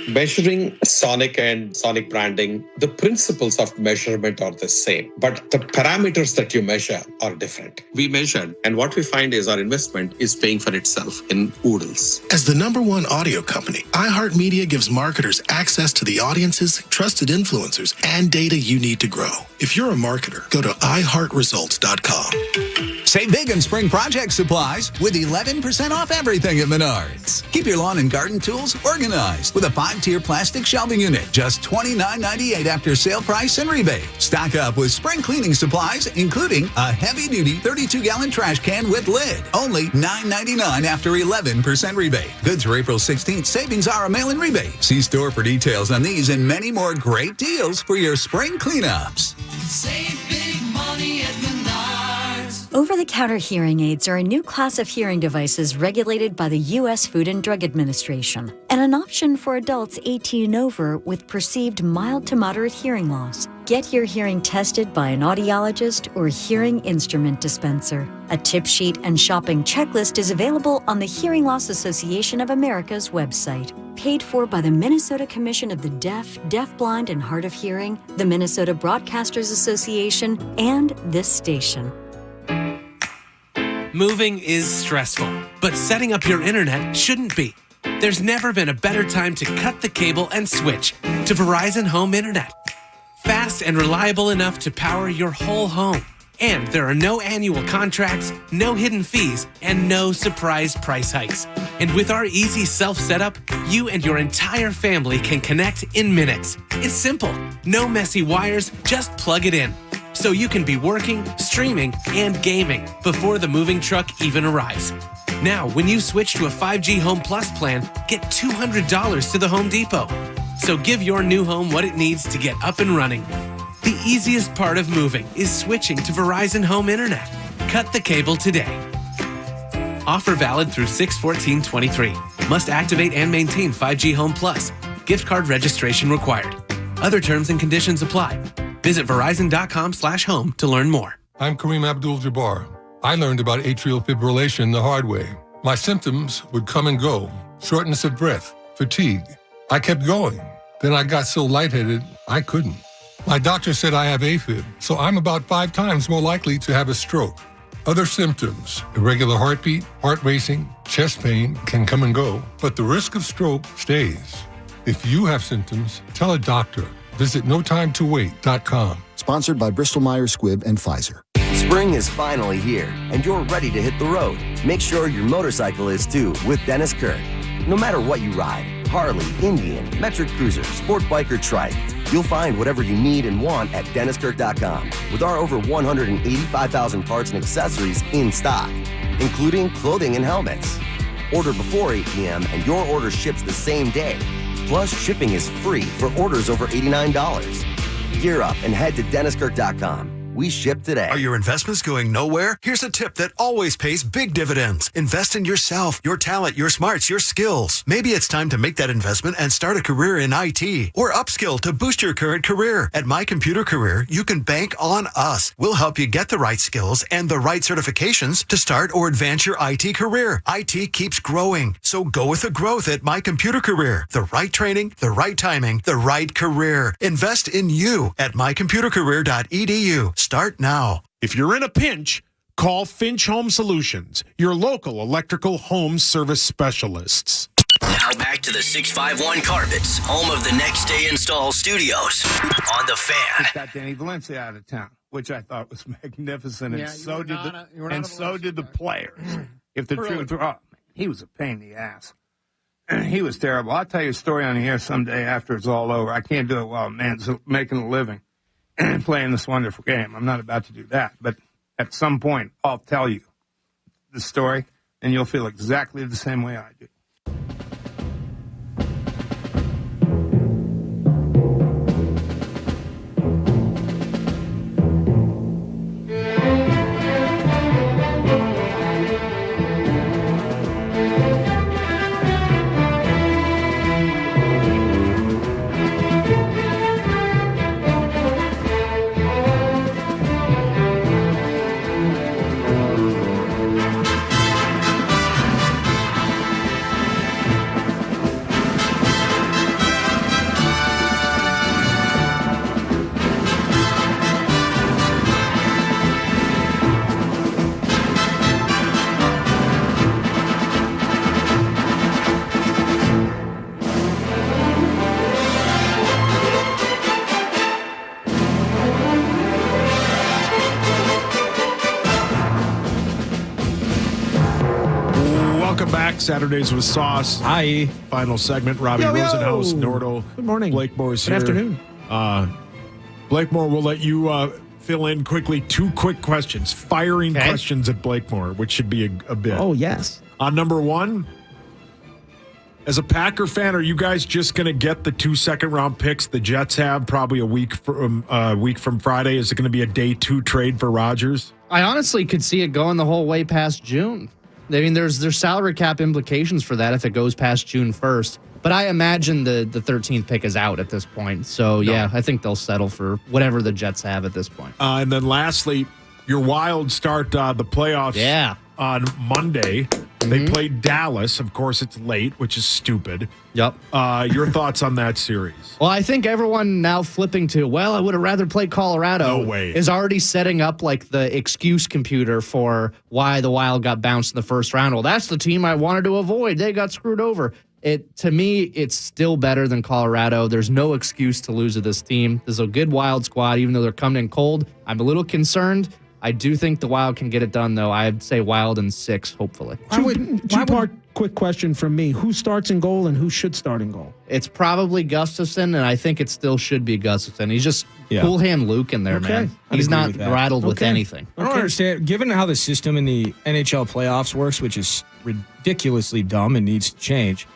Measuring Sonic and Sonic branding, the principles of measurement are the same, but the parameters that you measure are different. We measured, and what we find is our investment is paying for itself in oodles. As the #1 audio company, iHeartMedia gives marketers access to the audiences, trusted influencers, and data you need to grow. If you're a marketer, go to iHeartResults.com. Save big on spring project supplies with 11% off everything at Menards. Keep your lawn and garden tools organized with a 5-tier plastic shelving unit, just $29.98 after sale price and rebate. Stock up with spring cleaning supplies, including a heavy-duty 32-gallon trash can with lid, only $9.99 after 11% rebate. Good through April 16th. Savings are a mail-in rebate. See store for details on these and many more great deals for your spring cleanups. Save big money at Menards. Over-the-counter hearing aids are a new class of hearing devices regulated by the U.S. Food and Drug Administration and an option for adults 18 and over with perceived mild to moderate hearing loss. Get your hearing tested by an audiologist or hearing instrument dispenser. A tip sheet and shopping checklist is available on the Hearing Loss Association of America's website. Paid for by the Minnesota Commission of the Deaf, Deafblind, and Hard of Hearing, the Minnesota Broadcasters Association, and this station. Moving is stressful, but setting up your internet shouldn't be. There's never been a better time to cut the cable and switch to Verizon Home Internet. Fast and reliable enough to power your whole home. And there are no annual contracts, no hidden fees, and no surprise price hikes. And with our easy self-setup, you and your entire family can connect in minutes. It's simple. No messy wires, just plug it in. So you can be working, streaming, and gaming before the moving truck even arrives. Now, when you switch to a 5G Home Plus plan, get $200 to the Home Depot. So give your new home what it needs to get up and running. The easiest part of moving is switching to Verizon Home Internet. Cut the cable today. Offer valid through 6/14/23. Must activate and maintain 5G Home Plus. Gift card registration required. Other terms and conditions apply. Visit Verizon.com/home to learn more. I'm Kareem Abdul-Jabbar. I learned about atrial fibrillation the hard way. My symptoms would come and go. Shortness of breath, fatigue. I kept going. Then I got so lightheaded, I couldn't. My doctor said I have AFib, so I'm about 5 times more likely to have a stroke. Other symptoms, irregular heartbeat, heart racing, chest pain can come and go, but the risk of stroke stays. If you have symptoms, tell a doctor. Visit notimetowait.com. Sponsored by Bristol-Myers Squibb and Pfizer. Spring is finally here, and you're ready to hit the road. Make sure your motorcycle is too with Dennis Kirk. No matter what you ride, Harley, Indian, Metric Cruiser, Sport Bike, or Trike, you'll find whatever you need and want at DennisKirk.com with our over 185,000 parts and accessories in stock, including clothing and helmets. Order before 8 p.m. and your order ships the same day. Plus, shipping is free for orders over $89. Gear up and head to DennisKirk.com. We ship today. Are your investments going nowhere? Here's a tip that always pays big dividends. Invest in yourself, your talent, your smarts, your skills. Maybe it's time to make that investment and start a career in IT or upskill to boost your current career. At My Computer Career, you can bank on us. We'll help you get the right skills and the right certifications to start or advance your IT career. IT keeps growing, so go with the growth at My Computer Career. The right training, the right timing, the right career. Invest in you at mycomputercareer.edu. Start now. If you're in a pinch, call Finch Home Solutions, your local electrical home service specialists. Now back to the 651 Carpets, home of the Next Day Install Studios on The Fan. Got Danny Valencia out of town, which I thought was magnificent, and so did the players. If the truth were, he was a pain in the ass. He was terrible. I'll tell you a story on the air someday after it's all over. I can't do it while a man's making a living and playing this wonderful game. I'm not about to do that. But at some point, I'll tell you the story, and you'll feel exactly the same way I do. Saturdays with Sauce. Hi. Final segment. Robbie Rosenhaus, Nordo. Good morning. Blakemore's here. Good afternoon. Blakemore, we'll let you fill in quickly 2 quick questions. Firing questions at Blakemore, which should be a bit. Oh, yes. Number 1, as a Packer fan, are you guys just going to get the 2 second-round picks the Jets have probably a week from Friday? Is it going to be a day 2 trade for Rodgers? I honestly could see it going the whole way past June. I mean, there's salary cap implications for that if it goes past June 1st. But I imagine the 13th pick is out at this point. So, yeah, I think they'll settle for whatever the Jets have at this point. And then lastly, your Wild start the playoffs on Monday. They played Dallas. Of course, it's late, which is stupid. Yep. Your thoughts on that series? Well, I think everyone now flipping to, I would have rather played Colorado. No way. Is already setting up like the excuse computer for why the Wild got bounced in the first round. Well, that's the team I wanted to avoid. They got screwed over. To me, it's still better than Colorado. There's no excuse to lose to this team. This is a good Wild squad, even though they're coming in cold. I'm a little concerned. I do think the Wild can get it done, though. I'd say Wild in 6, hopefully. Two-part quick question from me. Who starts in goal and who should start in goal? It's probably Gustafson, and I think it still should be Gustafson. He's just cool hand Luke in there, man. He's not rattled with anything. I don't understand. Given how the system in the NHL playoffs works, which is ridiculously dumb and needs to change,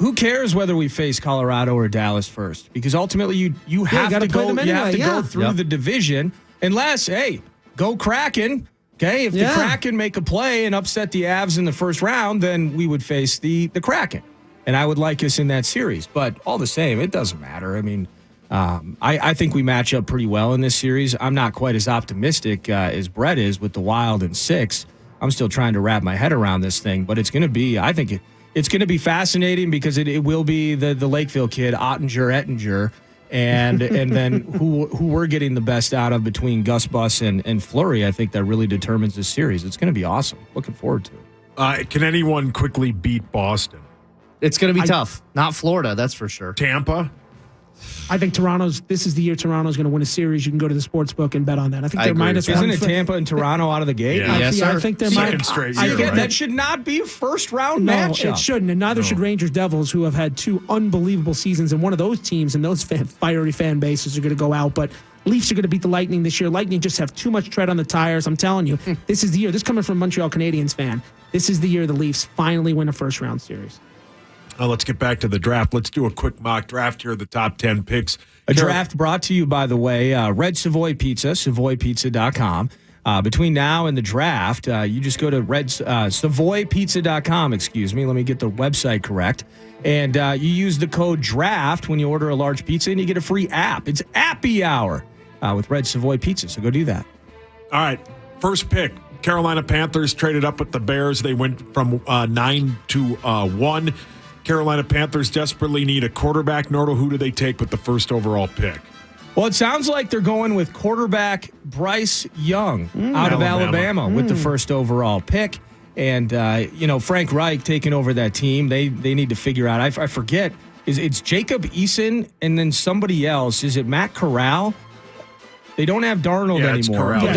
who cares whether we face Colorado or Dallas first? Because ultimately you have to go. You have to go through the division. Unless, hey, go Kraken. Okay, if the Kraken make a play and upset the Avs in the first round, then we would face the Kraken, and I would like us in that series. But all the same, it doesn't matter. I mean, I think we match up pretty well in this series. I'm not quite as optimistic as Brett is with the Wild in 6. I'm still trying to wrap my head around this thing, but it's going to be. I think it's going to be fascinating because it will be the Lakeville kid, Ettinger. And then who we're getting the best out of between Gus Bus and Fleury, I think that really determines this series. It's going to be awesome. Looking forward to it. Can anyone quickly beat Boston? It's going to be tough. Not Florida, that's for sure. Tampa? I think this is the year Toronto's going to win a series. You can go to the sports book and bet on that. I think they're minus one. Isn't it Tampa and Toronto out of the gate? Yeah. Yes, sir. I think they're second straight year, right? That should not be a first-round matchup. No, it shouldn't, and neither should Rangers Devils, who have had 2 unbelievable seasons. And one of those teams and those fiery fan bases are going to go out. But Leafs are going to beat the Lightning this year. Lightning just have too much tread on the tires. I'm telling you, this is the year. This coming from a Montreal Canadiens fan. This is the year the Leafs finally win a first-round series. Let's get back to the draft. Let's do a quick mock draft here of the top 10 picks. A draft brought to you, by the way, Red Savoy Pizza, SavoyPizza.com. Between now and the draft, you just go to SavoyPizza.com, excuse me. Let me get the website correct. And you use the code DRAFT when you order a large pizza, and you get a free app. It's Appy Hour with Red Savoy Pizza, so go do that. All right, first pick. Carolina Panthers traded up with the Bears. They went from 9 to 1. Carolina Panthers desperately need a quarterback. Nordo, who do they take with the first overall pick? Well, it sounds like they're going with quarterback Bryce Young out of Alabama with the first overall pick. And, Frank Reich taking over that team. They need to figure out. I forget. It's Jacob Eason and then somebody else. Is it Matt Corral? They don't have Darnold anymore. But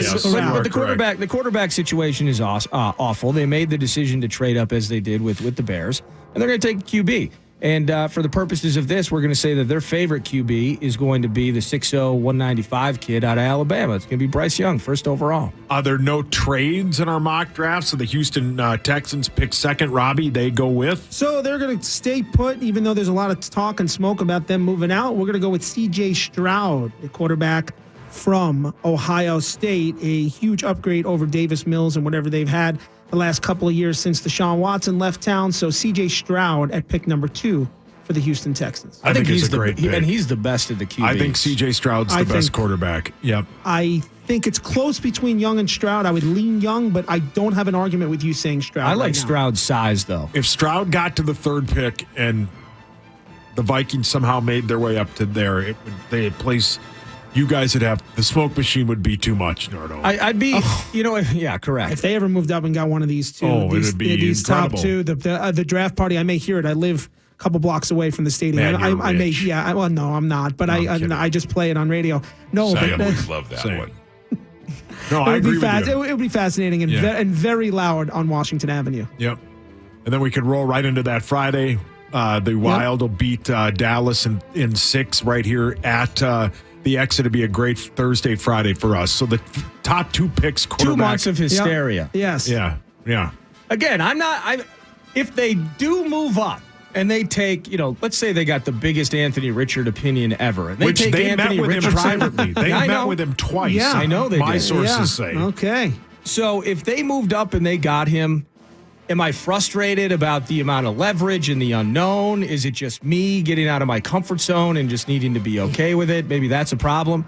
the quarterback situation is awful. They made the decision to trade up as they did with the Bears, and they're going to take QB. And for the purposes of this, we're going to say that their favorite QB is going to be the 6'0", 195 kid out of Alabama. It's going to be Bryce Young, first overall. Are there no trades in our mock draft? So the Houston Texans pick second. Robbie, they go with? So they're going to stay put, even though there's a lot of talk and smoke about them moving out. We're going to go with C.J. Stroud, the quarterback from Ohio State, a huge upgrade over Davis Mills and whatever they've had the last couple of years since Deshaun Watson left town. So C.J. Stroud at pick number 2 for the Houston Texans. I think he's a great pick. And he's the best of the QBs. I think C.J. Stroud's the best quarterback. Yep. I think it's close between Young and Stroud. I would lean Young, but I don't have an argument with you saying Stroud. I like Stroud's size, though. If Stroud got to the third pick and the Vikings somehow made their way up to there, they place... You guys would have the smoke machine would be too much, Nardo. I'd be, correct. If they ever moved up and got one of these two, it'd be these incredible. top two, the draft party, I may hear it. I live a couple blocks away from the stadium. Man, I may, no, I'm not, but I just play it on radio. No, I but always love that one. No, I agree with you. It would be fascinating and very loud on Washington Avenue. Yep. And then we could roll right into that Friday. The Wild will beat Dallas in 6 right here at the exit. Would be a great Thursday, Friday for us. So the top 2 picks, quarterback. 2 months of hysteria. Yep. Yes. Yeah. Again, if they do move up and they take, let's say they got the biggest Anthony Richard opinion ever. And Which take they Anthony met with Richardson, him privately. They met with him twice. Yeah. I know they My did. sources say. Okay. So if they moved up and they got him, am I frustrated about the amount of leverage and the unknown? Is it just me getting out of my comfort zone and just needing to be okay with it? Maybe that's a problem.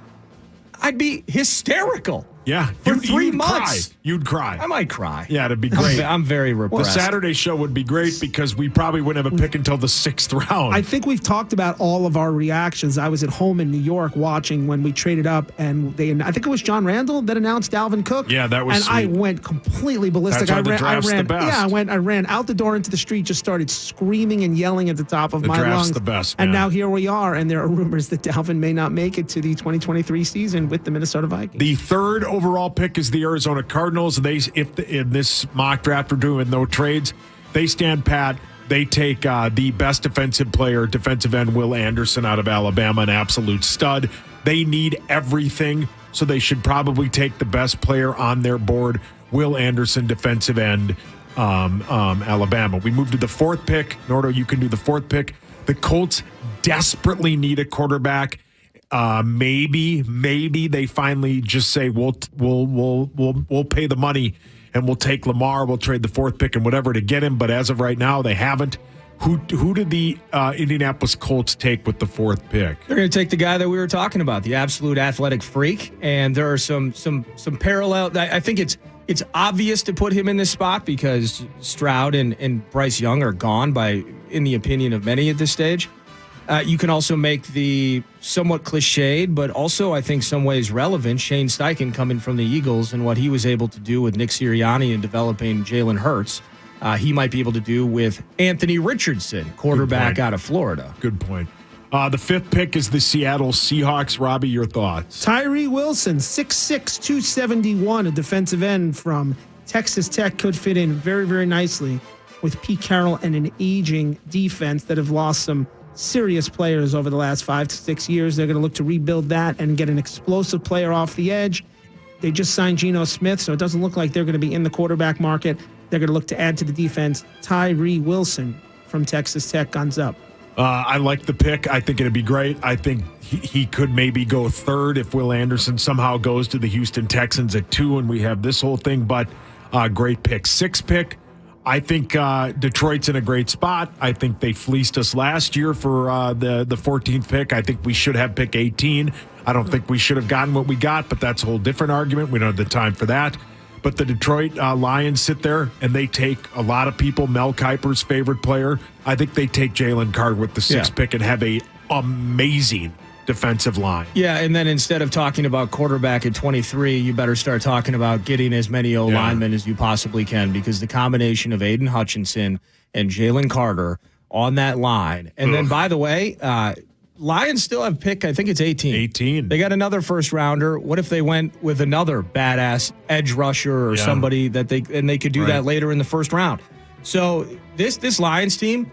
I'd be hysterical. Yeah. For 3 months. You'd cry. I might cry. Yeah, it'd be great. I'm very repressed. The Saturday show would be great because we probably wouldn't have a pick until the 6th round. I think we've talked about all of our reactions. I was at home in New York watching when we traded up, and I think it was John Randall that announced Dalvin Cook. Yeah, that was and sweet. I went completely ballistic. That's why the draft's the best. Yeah, I ran out the door into the street, just started screaming and yelling at the top of my draft's lungs. The best, and man. now here we are, and there are rumors that Dalvin may not make it to the 2023 season with the Minnesota Vikings. The 3rd overall pick is the Arizona Cardinals. In this mock draft we're doing no trades, they stand pat. They take the best defensive player, defensive end Will Anderson out of Alabama, an absolute stud. They need everything, so they should probably take the best player on their board, Will Anderson, defensive end. Alabama. We move to the 4th pick. Nordo, you can do the 4th pick. The Colts desperately need a quarterback. Maybe they finally just say we'll pay the money and we'll take Lamar. We'll trade the 4th pick and whatever to get him. But as of right now, they haven't. Who did the Indianapolis Colts take with the 4th pick? They're going to take the guy that we were talking about, the absolute athletic freak. And there are some parallel. I think it's obvious to put him in this spot because Stroud and Bryce Young are gone in the opinion of many at this stage. You can also make the somewhat cliched, but also I think some ways relevant, Shane Steichen coming from the Eagles and what he was able to do with Nick Sirianni and developing Jalen Hurts. He might be able to do with Anthony Richardson, quarterback out of Florida. Good point. The 5th pick is the Seattle Seahawks. Robbie, your thoughts? Tyree Wilson, 6'6", 271, a defensive end from Texas Tech, could fit in very, very nicely with Pete Carroll and an aging defense that have lost some serious players over the last 5 to 6 years. They're going to look to rebuild that and get an explosive player off the edge. They just signed Geno Smith, so it doesn't look like they're going to be in the quarterback market. They're going to look to add to the defense. Tyree Wilson from Texas Tech, guns up. I like the pick. I think it'd be great. I think he could maybe go 3rd if Will Anderson somehow goes to the Houston Texans at 2 and we have this whole thing, but great pick. 6th pick. I think Detroit's in a great spot. I think they fleeced us last year for the 14th pick. I think we should have pick 18. I don't think we should have gotten what we got, but that's a whole different argument. We don't have the time for that. But the Detroit Lions sit there and they take a lot of people. Mel Kiper's favorite player. I think they take Jalen Carter with the 6th pick and have a amazing defensive line. Yeah, and then instead of talking about quarterback at 23, you better start talking about getting as many O-linemen as you possibly can, because the combination of Aiden Hutchinson and Jalen Carter on that line. And then, by the way, Lions still have pick, I think it's 18. They got another first rounder. What if they went with another badass edge rusher or somebody that they could do that later in the first round? So this Lions team,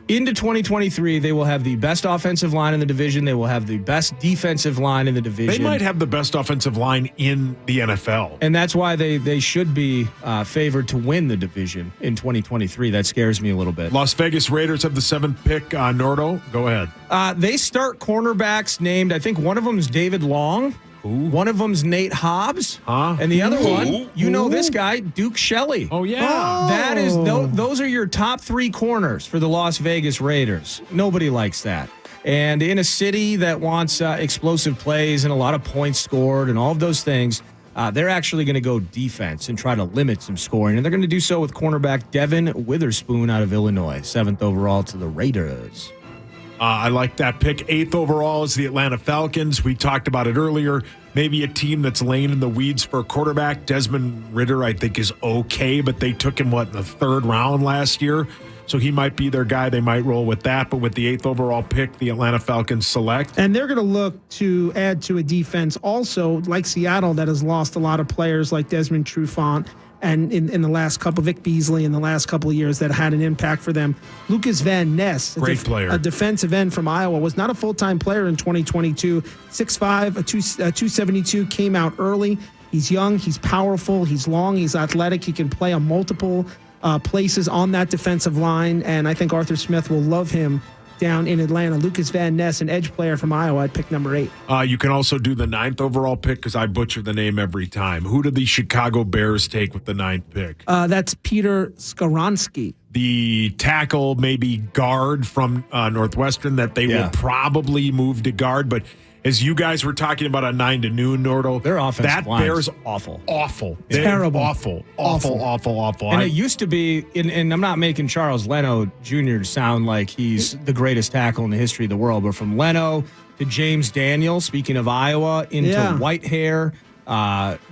into 2023, they will have the best offensive line in the division. They will have the best defensive line in the division. They might have the best offensive line in the NFL. And that's why they should be favored to win the division in 2023. That scares me a little bit. Las Vegas Raiders have the 7th pick. Nordo, go ahead. They start cornerbacks named, I think one of them is David Long. Ooh. One of them's Nate Hobbs. And the other one, you know this guy, Duke Shelley. Oh, yeah. That is, those are your top 3 corners for the Las Vegas Raiders. Nobody likes that. And in a city that wants explosive plays and a lot of points scored and all of those things, they're actually going to go defense and try to limit some scoring. And they're going to do so with cornerback Devin Witherspoon out of Illinois, 7th overall to the Raiders. I like that pick. 8th overall is the Atlanta Falcons. We talked about it earlier. Maybe a team that's laying in the weeds for a quarterback. Desmond Ridder, I think, is okay, but they took him, in the 3rd round last year? So he might be their guy. They might roll with that. But with the 8th overall pick, the Atlanta Falcons select. And they're going to look to add to a defense also, like Seattle, that has lost a lot of players like Desmond Trufant. And in the last couple, Vic Beasley in the last couple of years that had an impact for them. Lucas Van Ness, a defensive end from Iowa, was not a full-time player in 2022. 6'5", 272, came out early. He's young, he's powerful, he's long, he's athletic. He can play on multiple places on that defensive line, and I think Arthur Smith will love him down in Atlanta. Lucas Van Ness, an edge player from Iowa, I'd pick number 8. You can also do the 9th overall pick because I butcher the name every time. Who did the Chicago Bears take with the 9th pick? That's Peter Skoronski. The tackle, maybe guard from Northwestern that they will probably move to guard. But as you guys were talking about on 9 to Noon, Nordo, their offensive line Bears awful. Terrible. Awful. And it used to be, and I'm not making Charles Leno Jr. sound like he's the greatest tackle in the history of the world, but from Leno to James Daniel, speaking of Iowa, into Whitehair,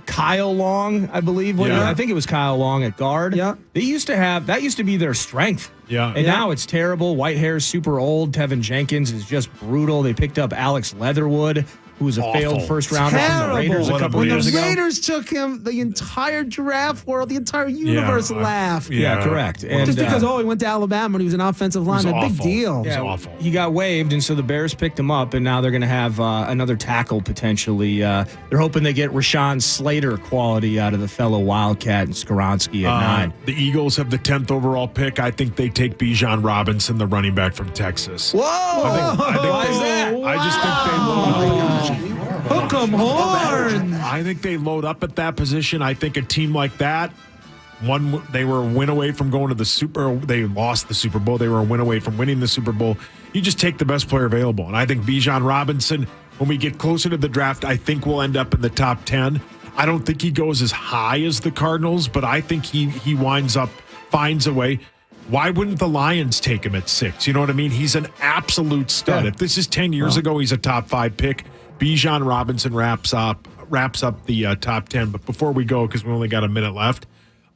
Kyle Long, I believe. I think it was Kyle Long at guard. Yeah. That used to be their strength. Yeah. And now it's terrible. Whitehair's super old. Tevin Jenkins is just brutal. They picked up Alex Leatherwood who was a failed first rounder from the Raiders a couple years ago. When the Raiders took him, the entire giraffe world, the entire universe laughed. Yeah, correct. And, just because, he went to Alabama and he was an offensive lineman, big deal. Yeah, it was awful. He got waived, and so the Bears picked him up, and now they're going to have another tackle potentially. They're hoping they get Rashawn Slater quality out of the fellow Wildcat and Skoronski at 9. The Eagles have the 10th overall pick. I think they take Bijan Robinson, the running back from Texas. Whoa! Why is that? I just think they load up. Hook 'em horns. I think they load up at that position. I think a team like that, they were a win away from going to the they lost the Super Bowl. They were a win away from winning the Super Bowl. You just take the best player available. And I think Bijan Robinson, when we get closer to the draft, I think we'll end up in the top 10. I don't think he goes as high as the Cardinals, but I think he finds a way. Why wouldn't the Lions take him at 6? You know what I mean? He's an absolute stud. Yeah. If this is 10 years ago, he's a top 5 pick. Bijan Robinson wraps up the top 10. But before we go, because we only got a minute left,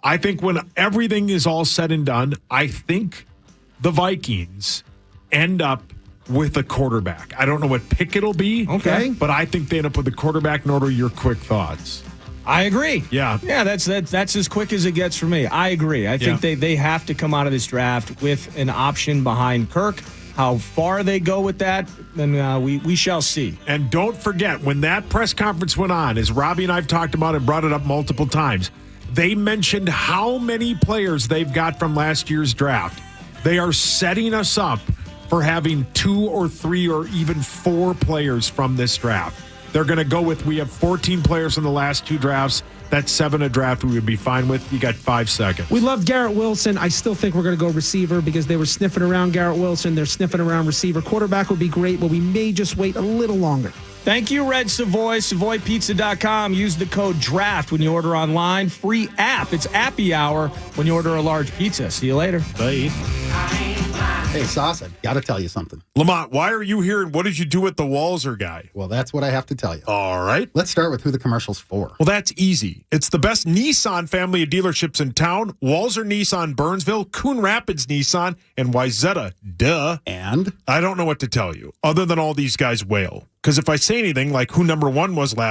I think when everything is all said and done, I think the Vikings end up with a quarterback. I don't know what pick it'll be. Okay. But I think they end up with a quarterback. Nordo, your quick thoughts. I agree. Yeah. Yeah, that's as quick as it gets for me. I agree. I think they have to come out of this draft with an option behind Kirk. How far they go with that, then we shall see. And don't forget, when that press conference went on, as Robbie and I have talked about and brought it up multiple times, they mentioned how many players they've got from last year's draft. They are setting us up for having 2 or 3 or even 4 players from this draft. They're going to go with, we have 14 players in the last 2 drafts. That's 7 a draft we would be fine with. You got 5 seconds. We love Garrett Wilson. I still think we're going to go receiver because they were sniffing around Garrett Wilson. They're sniffing around receiver. Quarterback would be great, but we may just wait a little longer. Thank you, Red Savoy, SavoyPizza.com. Use the code DRAFT when you order online. Free app. It's Appy Hour when you order a large pizza. See you later. Bye. Hey, Sauce, I've got to tell you something. Lamont, why are you here and what did you do with the Walzer guy? Well, that's what I have to tell you. All right. Let's start with who the commercial's for. Well, that's easy. It's the best Nissan family of dealerships in town. Walzer Nissan Burnsville, Coon Rapids Nissan, and Wayzata. Duh. And? I don't know what to tell you, other than all these guys wail. Because if I say anything like who number 1 was last